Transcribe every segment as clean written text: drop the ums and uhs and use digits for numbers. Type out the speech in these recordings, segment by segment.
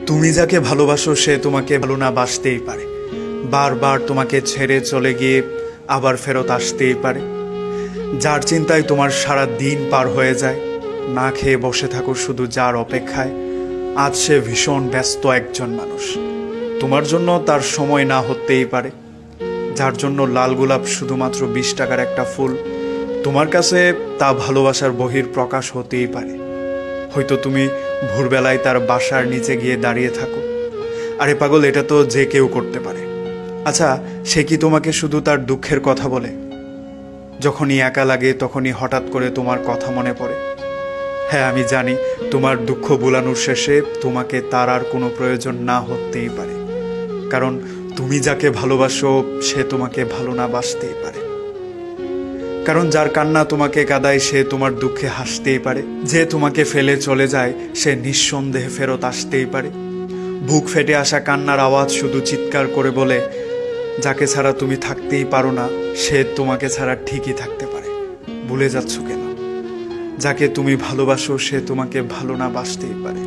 তুমি যাকে ভালোবাসো সে তোমাকে ভালো না বাসতেই পারে, বারবার তোমাকে ছেড়ে চলে গিয়ে আবার ফেরত আসতেই পারে। যার চিন্তায় তোমার সারা দিন পার হয়ে যায়, না খেয়ে বসে থাকো শুধু যার অপেক্ষায়, আজ সে ভীষণ ব্যস্ত একজন মানুষ। তোমার জন্য তার সময় না হতেই পারে। যার জন্য লাল গোলাপ শুধুমাত্র 20 টাকার একটা ফুল, তোমার কাছে তা ভালোবাসার বহির প্রকাশ হতেই পারে। হয়তো তুমি ভোরবেলায় তার বাসার নিচে গিয়ে দাঁড়িয়ে থাকো। আরে পাগল, এটা তো যে কেউ করতে পারে। আচ্ছা, সে কি তোমাকে শুধু তার দুঃখের কথা বলে? যখনই একা লাগে তখনই হঠাৎ করে তোমার কথা মনে পড়ে। হ্যাঁ, আমি জানি তোমার দুঃখ ভুলানোর শেষে তোমাকে তার আর কোনো প্রয়োজন না হতেই পারে, কারণ তুমি যাকে ভালোবাসো সে তোমাকে ভালো না বাসতেই পারে। কারণ যার কান্না তোমাকে কাঁদায় সে তোমার দুঃখে হাসতেই পারে। যে তোমাকে ফেলে চলে যায় সে নিঃসন্দেহে ফেরত আসতেই পারে। বুক ফেটে আসা কান্নার আওয়াজ শুধু চিৎকার করে বলে, যাকে ছাড়া তুমি থাকতেই পারো না সে তোমাকে ছাড়া ঠিকই থাকতে পারে। ভুলে যাচ্ছ কেন? যাকে তুমি ভালোবাসো সে তোমাকে ভালো না বাসতেই পারে।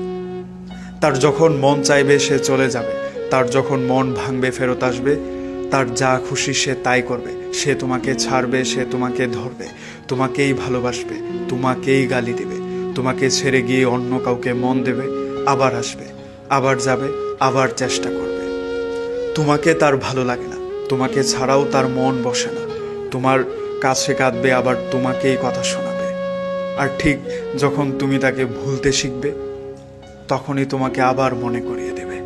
তার যখন মন চাইবে সে চলে যাবে, তার যখন মন ভাঙবে ফেরত আসবে, তার যা খুশি সে তাই করবে। সে তোমাকে ছাড়বে, সে তোমাকে ধরবে, তোমাকেই ভালোবাসবে, তোমাকেই গালি দেবে, তোমাকে ছেড়ে গিয়ে অন্য কাউকে মন দেবে, আবার আসবে, আবার যাবে, আবার চেষ্টা করবে। তোমাকে তার ভালো লাগে না, তোমাকে ছাড়াও তার মন বসে না। তোমার কাছে কাঁদবে, আবার তোমাকেই কথা শোনাবে। আর ঠিক যখন তুমি তাকে ভুলতে শিখবে তখনই তোমাকে আবার মনে করিয়ে দেবে।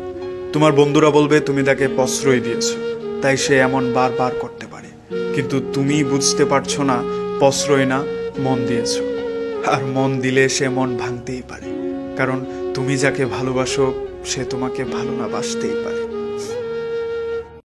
তোমার বন্ধুরা বলবে তুমি তাকে প্রশ্রয় দিয়েছো, তাই সে এমন বারবার করতে পারে। কিন্তু তুমি বুঝতে পারছো না, প্রশ্রয় না, মন দিয়েছো। আর মন দিলে সে মন ভাঙতেই পারে, কারণ তুমি যাকে ভালোবাসো সে তোমাকে ভালো না বাসতেই পারে।